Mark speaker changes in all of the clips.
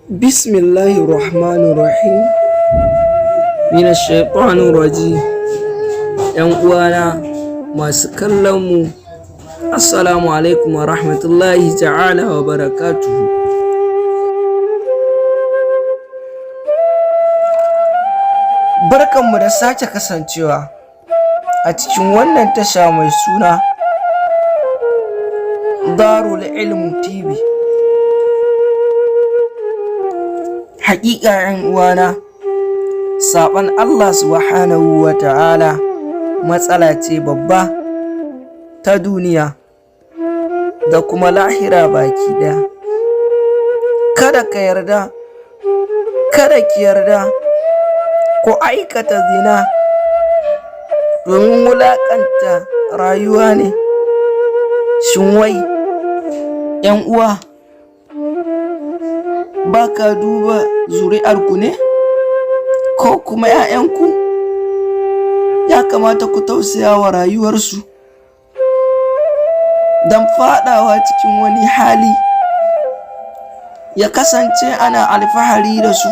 Speaker 1: Bismillahirrahmanirrahim. Minash shaitanir rajim. ‘Yan uwana masu kallon mu, Assalamu alaikum wa rahmatullahi ta'ala wa barakatuhu. Barkanmu da sake kasancewa a cikin wannan tasha mai suna Darul Ilm TV. Haƙiƙa ‘yan uwana, saɓon Allah subhanahu wa ta'ala matsala ce babba ta duniya da kuma lahira baki ɗaya. Kada ka yarda, kada ki yarda ko aikata zina domin wulaƙanta rayuwa ne. Shin wai ‘yan uwa, ba ka duba zuri'arku ne ko kuma ‘ya'yanku? Ya kamata ku tausaya wa rayuwarsu don faɗawa cikin wani hali ya kasance ana alfahari da su.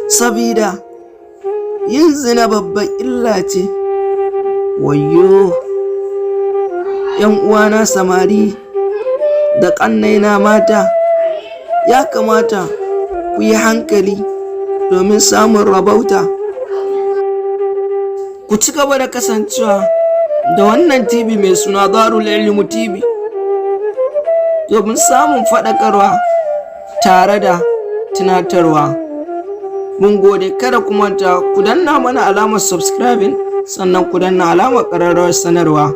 Speaker 1: Sabida yin zina babban illa ce. Wayyo ‘yan uwana samari da ƙannaina mata, ya kamata ku yi hankali domin samun rabauta. Ku ci gaba da kasancewa da wannan TV mai suna Darul Ilm TV domin samun faɗakarwa tare da tunatarwa. Mun gode. Kada ku manta ku danna mana alamar subscribing, sannan ku danna alamar ƙararrawar sanarwa.